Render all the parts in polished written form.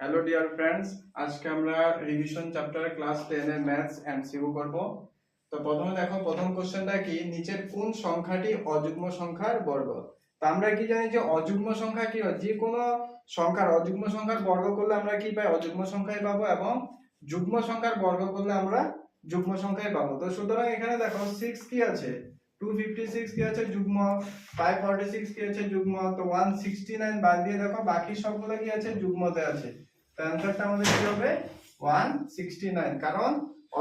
Hello dear friends, আজকে আমরা revision chapter class 10 এর ম্যাথস এমসিকিউ করব। তো প্রথমে দেখো, প্রথম কোশ্চেনটা কি, নিচের কোন সংখ্যাটি অযুগ্ম সংখ্যার বর্গ। তো আমরা কি জানি যে অযুগ্ম সংখ্যা কি হয়, যে কোনো সংখ্যার অযুগ্ম সংখ্যার বর্গ করলে আমরা কি পাই, অযুগ্ম সংখ্যাই পাবো, এবং যুগ্ম সংখ্যার বর্গ করলে আমরা যুগ্ম সংখ্যাই পাবো। তো সুতরাং এখানে দেখো 6 কি আছে, 256 কি আছে যুগ্ম, 546 কি আছে যুগ্ম, তো 169 বাদ দিয়ে দেখো বাকি সবগুলো কি আছে, যুগ্মতে আছে। তো অ্যানসারটা আমাদের কি হবে 169, কারণ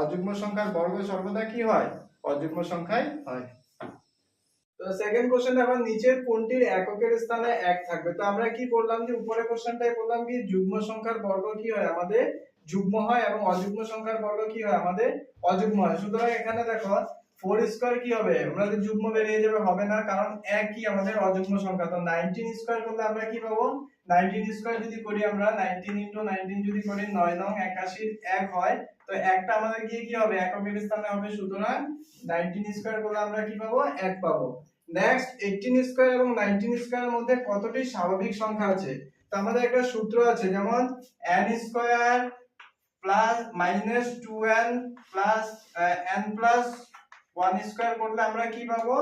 অযুগ্ম সংখ্যার বর্গ সর্বদা কি হয়, অযুগ্ম সংখ্যাই হয়। তো সেকেন্ড কোশ্চেন দেখো, নিচের কোনটির এককের স্থানে 1 থাকবে। তো আমরা কি বললাম যে উপরে কোশ্চেনটাই বললাম কি যুগ্ম সংখ্যার বর্গ কি হয় আমাদের যুগ্ম হয়, এবং অযুগ্ম সংখ্যার বর্গ কি হয় আমাদের অযুগ্ম হয়। সুতরাং এখানে দেখো 4 স্কয়ার কি হবে, আমাদের যুগ্ম বেরিয়ে যাবে, হবে না, কারণ 1 কি আমাদের অযুগ্ম সংখ্যা। তো 19 স্কয়ার করলে আমরা কি পাবো, 19 স্কয়ার যদি করি আমরা 19 * 19 যদি করি 9 নং 81 1 হয়। তো একটা আমাদের কি হবে, এককের স্থানে হবে। সুতরাং 19 স্কয়ার করলে আমরা কি পাবো, 1 পাবো। নেক্সট 18 স্কয়ার এবং 19 স্কয়ারের মধ্যে কতটি স্বাভাবিক সংখ্যা আছে। তো আমাদের একটা সূত্র আছে, যেমন n square plus minus 2n plus n plus 1 square করলে আমরা কি পাবো,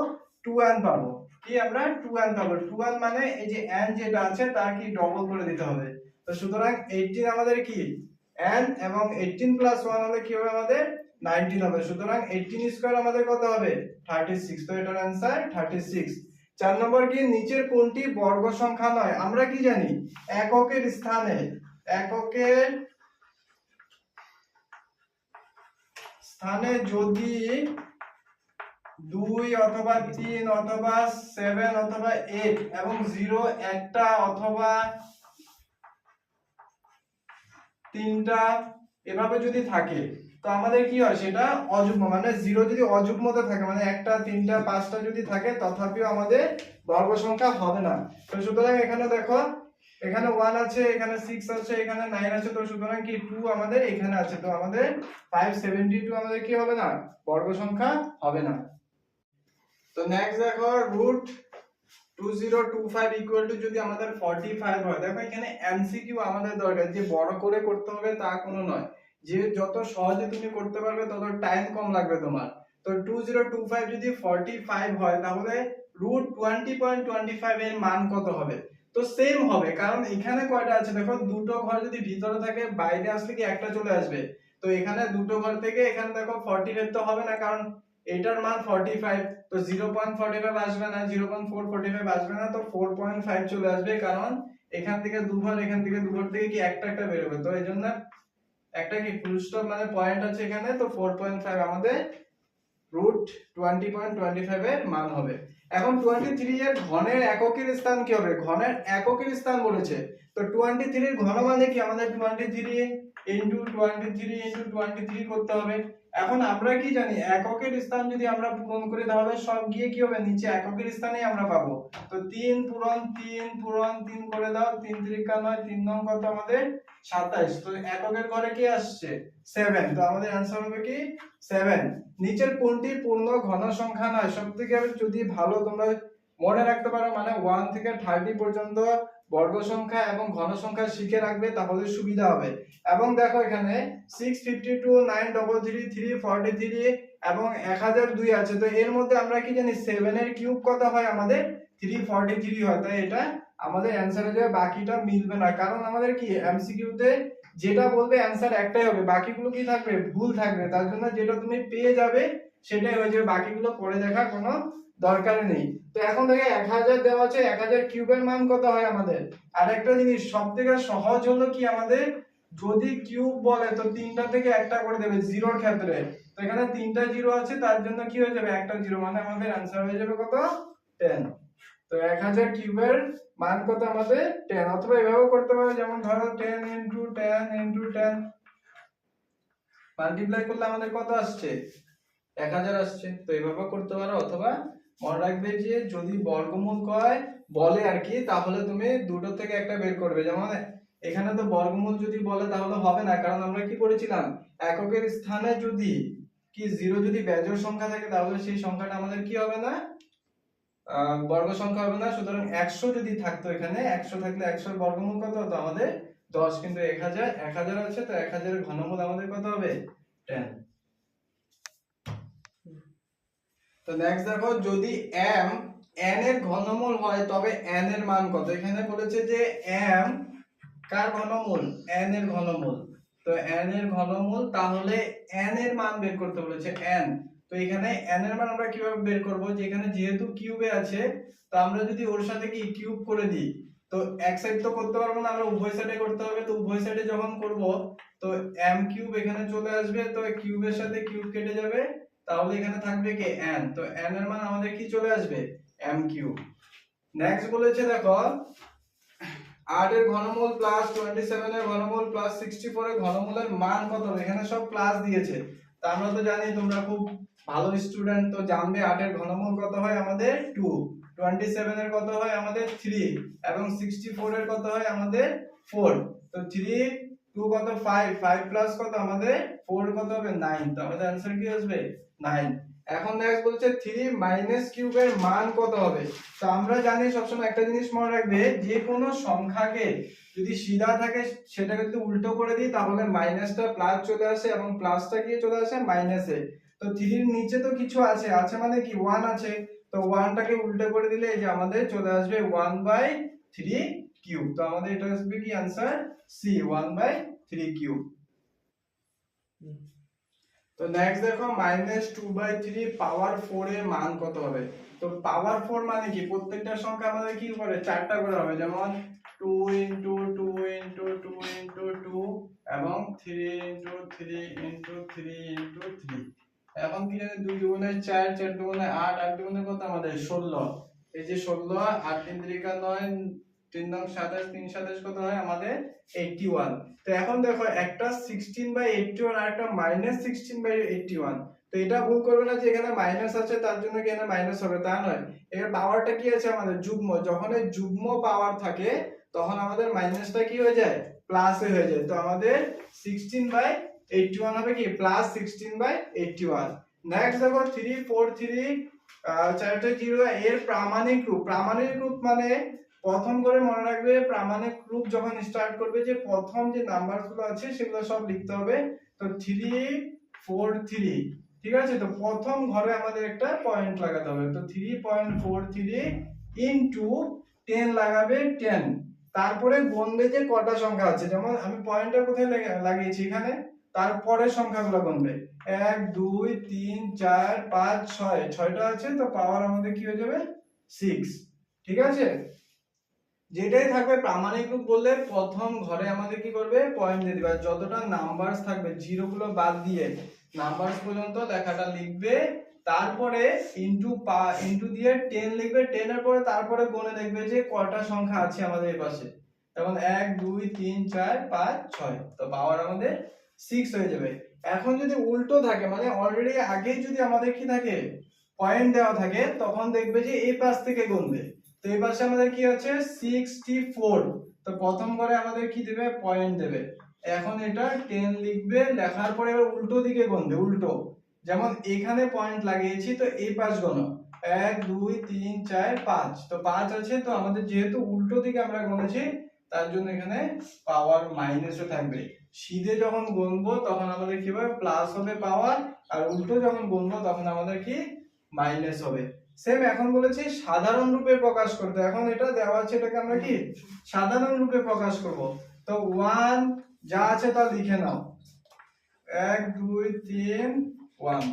2n পাবো। কি আমরা 2n পাবো, 2n মানে এই যে n যেটা আছে তার কি ডবল করে দিতে হবে। তো সুতরাং 18 আমাদের কি n, এবং 18 প্লাস 1 হলে কি হবে আমাদের 19 হবে। সুতরাং 18 স্কয়ার আমাদের কত হবে 36। তো এটার आंसर 36। 4 নম্বর কি, নিচের কোনটি বর্গ সংখ্যা নয়। আমরা কি জানি এককের স্থানে যদি 2 অথবা 3 অথবা 7 অথবা 8 এবং 0 একটা অথবা তিনটা এভাবে যদি থাকে, তো আমাদের কি হয় সেটা অযুগ্ম। মানে 0 যদি অযুগ্মতে থাকে, মানে একটা তিনটা পাঁচটা যদি থাকে, তথাপিও আমাদের বর্গ সংখ্যা হবে না। তো সুতরাং এখানে দেখো, এখানে 1 আছে, এখানে 6 আছে, এখানে 9 আছে, তো সুতরাং কি 2 আমাদের এখানে আছে। তো আমাদের 572 আমাদের কি হবে না, বর্গ সংখ্যা হবে না। তো নেক্সট দেখো, √2025 ইকুয়াল টু যদি আমাদের 45 হয়। দেখো এখানে এমসিকিউ আমাদের দরকার, যে বড় করে করতে হবে তা কোনো নয়, যে যত সহজে তুমি করতে পারবে তত টাইম কম লাগবে তোমার। তো 2025 যদি 45 হয়, তাহলে √20.25 এর মান কত হবে। তো সেম হবে, কারণ এখানে কয়টা আছে দেখো, দুটো ঘর যদি ভিতরে থাকে, বাইরে আসলে কি একটা চলে আসবে। তো এখানে দুটো ঘর থেকে এখানে দেখো 45 তো হবে না, কারণ এটার মান 45, তো 0.45 আসবে না, 0.445 আসবে না, তো 4.5 চলে আসবে, কারণ এখান থেকে দুঘর, এখান থেকে দুঘর থেকে কি একটা একটা বের হবে। তো এইজন্য একটা কি ফুল স্টপ মানে পয়েন্ট আছে এখানে, তো 4.5 আমাদের √20.25 এর মান হবে। এখন 23 এর ঘনের এককের স্থান কি হবে, ঘনের এককের স্থান বলেছে। তো 23 এর ঘন মানে কি, আমাদের 23 ইনটু 23 ইনটু 23 করতে হবে। এখন আমরা কি জানি, এককের স্থান যদি আমরা পূরণ করি, তাহলে সব গিয়ে কি হবে, নিচে এককের স্থানেই আমরা পাবো। তো 3 পূরণ 3 পূরণ 3 করে দাও, 3 3 9, 3 নং কত আমাদের 27। তো এককের ঘরে কি আসছে 7, তো আমাদের आंसर হবে কি 7। নিচের কোনটি পূর্ণ ঘন সংখ্যা নয়। সবথেকে যদি ভালো তোমরা মনে রাখতে পারো, মানে 1 থেকে 30 পর্যন্ত বর্গ সংখ্যা এবং ঘন সংখ্যা শিখে রাখবে, তাহলে সুবিধা হবে। এবং দেখো এখানে 652 933 343 এবং 1002 আছে। তো এর মধ্যে আমরা কি জানি 7 এর কিউব কত হয় আমাদের 343 হয়। তাই এটা আমাদের অ্যানসার হয়ে যাবে, বাকিটা মিলবে না, কারণ আমাদের কি এমসিকিউ তে যেটা বলবে অ্যানসার একটাই হবে, বাকিগুলো কি থাকবে, ভুল থাকবে। তার জন্য যেটা তুমি পেয়ে যাবে সেটাই হয়ে যাবে, বাকিগুলো করে দেখা কোনো দরকার নেই। তো এখন থেকে 1000 দেওয়া আছে, 1000 কিউবের মান কত হয় আমাদের। আর একটা জিনিস সবথেকে সহজ হলো কি, আমাদের যদি কিউব বলে তো তিনটা থেকে একটা করে দেবে জিরোর ক্ষেত্রে। তো এখানে তিনটা জিরো আছে, তার জন্য কি হয়ে যাবে, একটা জিরো, মানে আমাদের आंसर হয়ে যাবে কত 10। তো 1000 কিউবের মান কত আমাদের 10। অথবা এভাবেও করতে পারো, যেমন ধরো 10 * 10 * 10 মাল্টিপ্লাই করলে আমাদের কত আসছে 1000 আসছে। তো এইভাবে করতে পারো, অথবা মনে রাখবে যে যদি বর্গমূল কয় বলে আর কি, তাহলে তুমি দুটো থেকে একটা বের করবে। যেমন এখানে তো বর্গমূল যদি বলে তাহলে হবে না, কারণ আমরা কি করেছিলাম, এককের স্থানে যদি কি 0 যদি বেজোড় সংখ্যা থাকে, তাহলে সেই সংখ্যাটা আমাদের কি হবে না, বর্গ সংখ্যা হবে না। সুতরাং 100 যদি থাকতো, এখানে 100 থাকলে 100 এর বর্গমূল কত হতো আমাদের 10 কিন্তু 1000 1000 আছে, তো 1000 এর ঘনমূল আমাদের কত হবে 10। তো নেক্সট দেখো, যদি m n এর ঘনমূল হয় তবে n এর মান কত। এখানে বলেছে যে m কার ঘনমূল, n এর ঘনমূল। তো n এর ঘনমূল, তাহলে n এর মান বের করতে বলেছে n। তো এখানে n এর মান আমরা কিভাবে বের করব, যে এখানে যেহেতু কিউবে আছে, তো আমরা যদি ওর সাথে কি কিউব করে দিই, তো এক সাইড তো করতে পারবো না, আমরা উভয় সাইডে করতে হবে। তো উভয় সাইডে যখন করব, তো m কিউব এখানে চলে আসবে, তো কিউবের সাথে কিউব কেটে যাবে, তাহলে এখানে থাকবে কি n। তো n এর মান আমাদের কি চলে আসবে m কিউব। নেক্সট বলেছে দেখো, 8 এর ঘনমূল প্লাস 27 এর ঘনমূল প্লাস 64 এর ঘনমূলের মান কত হবে। এখানে সব প্লাস দিয়েছে, তো আমরা তো জানি তোমরা খুব ভালো স্টুডেন্ট, তো জানবে 8 এর ঘনমূল কত হয় আমাদের 2, 27 এর কত হয় আমাদের 3, এবং 64 এর কত হয় আমাদের 4। তো 3 2 কত 5, 5 প্লাস কত আমাদের 4 কত হবে 9। তো আমাদের आंसर কি আসবে 9। এখন নেক্সট বলছে 3 মাইনাস কিউবের মান কত হবে। তো আমরা জানি সবসময় একটা জিনিস মনে রাখবে, যে কোনো সংখ্যাকে যদি সিধা থাকে সেটাকে যদি উল্টো করে দিই, তাহলে মাইনাসটা প্লাস চলে আসে এবং প্লাসটা গিয়ে চলে আসে মাইনাসে। তো 3 এর নিচে তো কিছু আছে, আছে মানে কি 1 আছে, তো 1 টাকে উল্টো করে দিলে এই যে আমাদের চলে আসবে 1/3 কিউব। তো আমাদের এটা আসবে কি आंसर সি 1/3 কিউব। তো নেক্সট দেখো -2/3 পাওয়ার 4 এর মান কত হবে। তো পাওয়ার 4 মানে কি, প্রত্যেকটা সংখ্যা আমাদের কি করে চারটা করে হবে, যেমন 2 2 2 2 2 এবং 3 3 3 3। এখন কি জানি 2 দুগুণে 4, 4 দুগুণে 8, 8 দুগুণে কত আমাদের 16। এই যে 16, 8 3 3 9, 3 9 27, 3 27 কত হয় আমাদের 81। তো এখন দেখো একটা 16/81 আর একটা -16/81। তো এটা ভুল করবে না যে এখানে মাইনাস আছে তার জন্য কি এখানে মাইনাস হবে, তা নয়। এর পাওয়ারটা কি আছে আমাদের যুগ্ম, যখন এই যুগ্ম পাওয়ার থাকে তখন আমাদের মাইনাসটা কি হয়ে যায় প্লাসে হয়ে যায়। তো আমাদের 16/81 হবে কি প্লাস 16/81। নেক্সট দেখো 3 4 3 চারটে 0 এর প্রামাণিক রূপ। প্রামাণিক রূপ মানে প্রথম করে মনে রাখবে, প্রামাণিক রূপ যখন স্টার্ট করবে যে প্রথম যে নাম্বারগুলো আছে সেগুলো সব লিখতে হবে। তো 3 4 3, ঠিক আছে। তো প্রথম ঘরে আমাদের একটা পয়েন্ট লাগাতে হবে, তো 3.43 ইনটু 10 লাগাবে 10। তারপরে গুনবে যে কটা সংখ্যা আছে, যেমন আমি পয়েন্টটা কোথায় লাগিয়েছি এখানে, তারপরে সংখ্যাগুলো গুনবে 1 2 3 4 5 6, 6টা আছে, তো পাওয়ার আমাদের কি হয়ে যাবে 6, ঠিক আছে। যেটাই থাকবে প্রামাণিক রূপ বললে প্রথম ঘরে আমাদের কি করবে পয়েন্ট দিয়ে দিবে, যতটা নাম্বারস থাকবে জিরো গুলো বাদ দিয়ে নাম্বারস পর্যন্ত লেখাটা লিখবে, তারপরে ইনটু দিয়ে 10 লিখবে, 10 এর পরে তারপরে গুণে দেখবে যে কয়টা সংখ্যা আছে আমাদের এই পাশে, যেমন 1 2 3 4 5 6, তো পাওয়ার আমাদের 6 হয়ে যাবে। এখন যদি উল্টো থাকে, মানে অলরেডি আগেই যদি আমাদের কি থাকে পয়েন্ট দেওয়া থাকে, তখন দেখবে যে এই পাশ থেকে গুনবে। তো এই পাশে আমাদের কি আছে 64, তো প্রথম ঘরে আমাদের কি দেবে পয়েন্ট দেবে। এখন এটা 10 লিখবে, লেখার পরে এবার উল্টো দিকে গুনবে, উল্টো, যেমন এখানে পয়েন্ট লাগিয়েছি তো এই পাশ গুনো 1 2 3 4 5, তো 5 আছে, তো আমাদের যেহেতু উল্টো দিকে আমরা গুনেছি তার জন্য এখানে পাওয়ার মাইনাসে থাকবে। সিধে যখন গুনবো তখন আমাদের কি হবে প্লাস হবে পাওয়ার, আর উল্টো যখন গুনবো তখন আমাদের কি মাইনাস হবে। সেম এখন বলেছি সাধারণ রূপে প্রকাশ করতে, এখন এটা দেওয়া আছে এটাকে আমরা কি সাধারণ রূপে প্রকাশ করব। তো 1 যা আছে তা লিখে নাও, 1 2 3 1।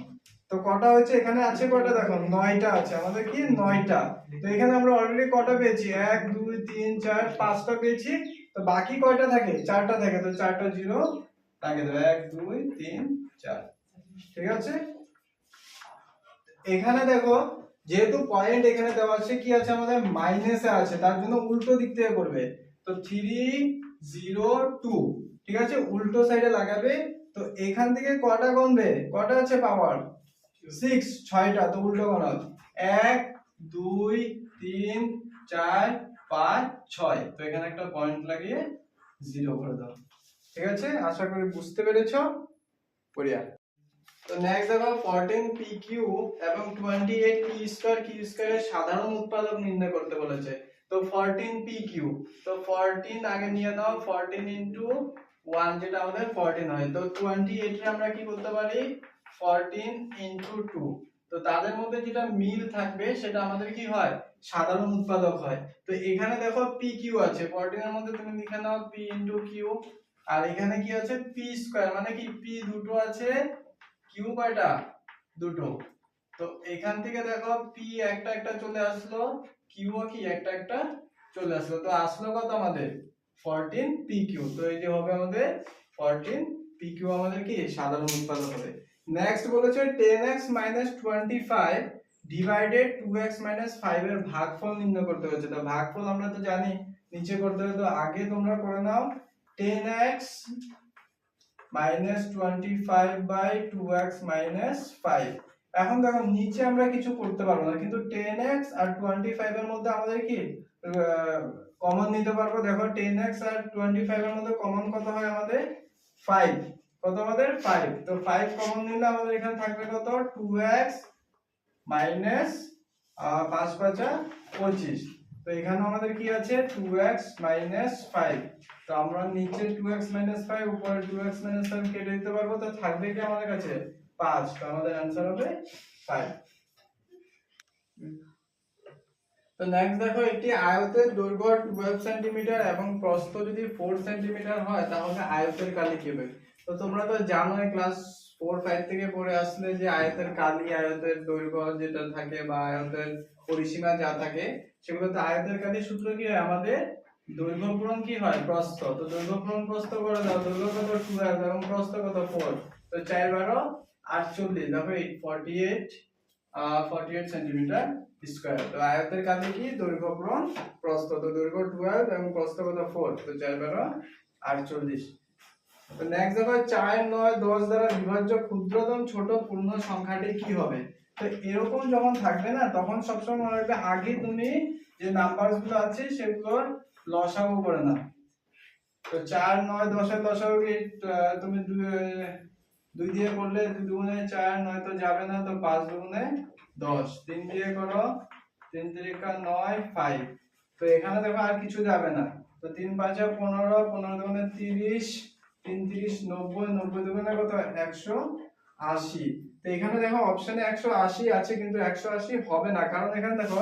তো কটা হচ্ছে এখানে আছে কটা দেখো 9টা আছে, আমাদের কি 9টা। তো এখানে আমরা অলরেডি কটা পেয়েছি 1 2 3 4 5টা পেয়েছি, তো বাকি কয়টা থাকে 4টা থাকে, তো 4টা জিরো লাগিয়ে দাও 1 2 3 4, ঠিক আছে। এখানে দেখো যেহেতু পয়েন্ট এখানে দেওয়া আছে কি আছে আমাদের মাইনাসে আছে, তার জন্য উল্টো দিক থেকে করবে। তো 3 0 2, ঠিক আছে, উল্টো সাইডে লাগাবে। তো এখান থেকে কটা গুনবে, কটা আছে পাওয়ার 6, 6টা, তো উল্টো গুনাও 1 2 3 4 5 6, তো এখানে একটা পয়েন্ট লাগিয়ে 0 করে দাও, ঠিক আছে। আশা করি বুঝতে পেরেছো পড়িয়া। তো নেক্সট দেখো 14 PQ এবং 28 P স্কয়ার Q স্কয়ারের সাধারণ উৎপাদক নির্ণয় করতে বলেছে। তো 14 PQ, তো 14 আগে নিয়ে নাও, 14 ইনটু 1 যেটা আমাদের 14 হয়, তো 28 এর আমরা কি করতে পারি 14 ইনটু 2। তো তাদের মধ্যে যেটা মিল থাকবে সেটা আমাদের কি হয় সাধারণ উৎপাদক হয়। তো এখানে দেখো PQ আছে, 14 এর মধ্যে তুমি লিখে নাও P ইনটু Q, আর এখানে কি আছে P স্কয়ার, মানে কি P দুটো আছে, Q কয়টা দুটো। তো এখান থেকে দেখো P একটা একটা চলে আসলো, Q ও কি একটা একটা চলে আসলো, তো আসলো কত আমাদের 14 PQ। তো এই যে হবে আমাদের 14 PQ আমাদের কি সাধারণ উৎপাদক হবে। নেক্সট বলেছে 10x 25 ডিভাইডেড 2x 5 এর ভাগফল নির্ণয় করতে হচ্ছে। তো ভাগফল আমরা তো জানি নিচে করতে হবে, তো আগে তোমরা করে নাও 10x 25 বাই 2x 5। এখন দেখো নিচে আমরা কিছু করতে পারবো না, কিন্তু 10x আর 25 এর মধ্যে আমাদের কি কমন নিতে পারবো। দেখো 10x আর 25 এর মধ্যে কমন কত হয় আমাদের 5, কত আমাদের 5। তো 5 কমন নিলে আমাদের এখানে থাকবে কত 2x মাইনাস 5 5 25। তো এখানে আমাদের কি আছে 2x 5। তো আমরা নিচে 2x 5 উপরে 2x 5 কেটে দিতে পারবো, তো থাকবে কি আমাদের কাছে 5। তো আমাদের आंसर হবে 5। তো নেক্সট দেখো একটি আয়তের দৈর্ঘ্য 12 সেন্টিমিটার এবং প্রস্থ যদি 4 সেন্টিমিটার হয় তাহলে আয়তের কালি কি হবে। তো তোমরা তো জানোই ক্লাস 4 5 থেকে পড়ে আসলে যে আয়তের কালি, আয়তের দৈর্ঘ্য যেটা থাকে বা আয়তের পরিসীমা যা থাকে সেগুলোতে আয়তের কালির সূত্র কি হয় আমাদের দৈর্ঘ্য পূরণ কি হয় প্রস্থ। তো দৈর্ঘ্য পূরণ প্রস্থ করে দাও, দৈর্ঘ্য কত 12 এবং প্রস্থ কত 4, তো 4 12 48, দেখো 48 সেন্টিমিটার স্কয়ার। তো আয়তের কালি কি দৈর্ঘ্য পূরণ প্রস্থ, তো দৈর্ঘ্য 12 এবং প্রস্থ কত 4, তো 4 12 48। তো নেক্সট দেখো 4 9 10 দ্বারা বিভাজ্য ক্ষুদ্রতম ছোট পূর্ণ সংখ্যাটি কি হবে। তো এরকম যখন থাকবে না তখন সবসময় মনে রাখবে আগে তুমি যে নাম্বারস গুলো আছে সেগুলোর লসাগু করে নাও। তো 4 9 10 এর লসাগু কি তুমি 2 দিয়ে করলে 2 দুগুণে 4, 9 তো যাবে না, তো 5 দুগুণে 10, 3 দিয়ে করো 3 3 9 5। তো এখানে দেখো আর কিছু যাবে না, তো 3 5 15, 15 দুগুণে 30, 3 30 90, 90 দুগুণে কত 180। তো এখানে দেখো অপশনে 180 আছে কিন্তু 180 হবে না, কারণ এখানে দেখো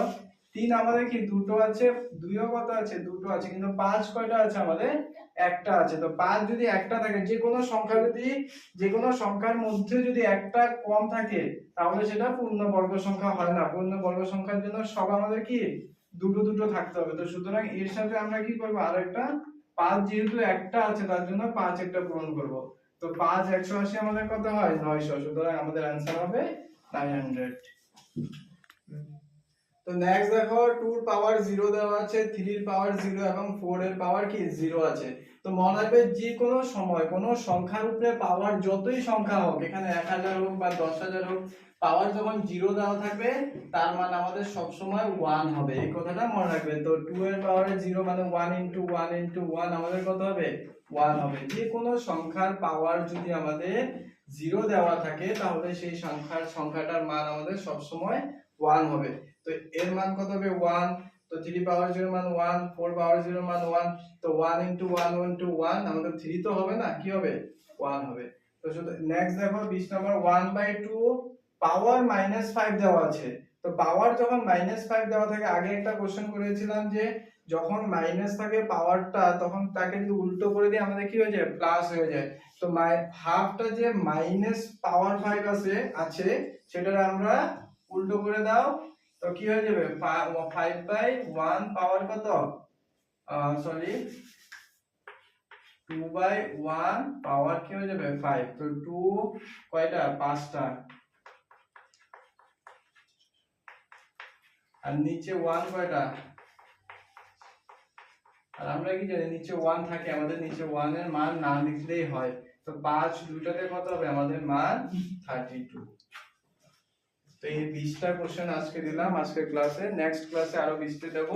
3 আমাদের কি দুটো আছে, 2 ও কত আছে দুটো আছে, কিন্তু 5 কয়টা আছে আমাদের একটা আছে। তো 5 যদি একটা থাকে, যে কোনো সংখ্যা যদি যে কোনো সংখ্যার মধ্যে যদি একটা কম থাকে তাহলে সেটা পূর্ণবর্গ সংখ্যা হয় না। পূর্ণবর্গ সংখ্যার জন্য সব আমাদের কি দুটো দুটো থাকতে হবে। তো সুতরাং এর সাথে আমরা কি করব আরেকটা 5 যেহেতু একটা আছে তার জন্য 5 একটা পূরণ করব। তো 5 180 আমাদের কত হয় 900, সুতরাং আমাদের आंसर হবে 900। তো নেক্সট দেখো 2 এর পাওয়ার 0 দেওয়া আছে, 3 এর পাওয়ার 0 এবং 4 এর পাওয়ার কি 0 আছে। তো মনে রাখবে যে কোনো সময় কোনো সংখ্যার উপরে পাওয়ার যতই সংখ্যা হোক, এখানে 1000 হোক বা 10000 হোক, পাওয়ার যখন 0 দেওয়া থাকবে তার মানে আমাদের সব সময় 1 হবে, এই কথাটা মনে রাখবে। তো 2 এর পাওয়ারে 0 মানে 1 ইনটু 1 ইনটু 1 আমাদের কত হবে 1 হবে। যে কোনো সংখ্যার পাওয়ার যদি আমাদের 0 দেওয়া থাকে তাহলে সেই সংখ্যাটার মান আমাদের সব সময় 1 হবে। তো এর মান কত হবে 1। তো 3 পাওয়ার 0 মান 1, 4 পাওয়ার 0 মান 1। তো 1 ইনটু 1 ইনটু 1 আমাদের 3 তো হবে না, কি হবে 1 হবে। তো শুধু নেক্সট দেখো 20 নাম্বার 1/2 পাওয়ার -5 দেওয়া আছে। তো পাওয়ার যখন -5 দেওয়া থাকে, আগে একটা কোশ্চেন করেছিলাম যে যখন মাইনাস থাকে পাওয়ারটা তখন তাকে যদি উল্টো করে দিই আমাদের কি হয়ে যায় প্লাস হয়ে যায়। তো হাফটা যে মাইনাস পাওয়ার 5 আছে সেটা আমরা উল্টো করে দাও, তো কি হয়ে যাবে 5/1 পাওয়ার কত সরি 2/1 পাওয়ার কি হয়ে যাবে 5। তো 2 কয়টা 5টা, আর নিচে 1 কয়টা, আর আমরা কি জানি নিচে 1 থাকে, আমাদের নিচে 1 এর মান না লিখলেই হয়। তো 5 দুটাতে কত হবে আমাদের মান 32। তো এই 20টা কোশ্চেন আজকে দিলাম আজকের ক্লাসে, নেক্সট ক্লাসে আরো 20টা দেব।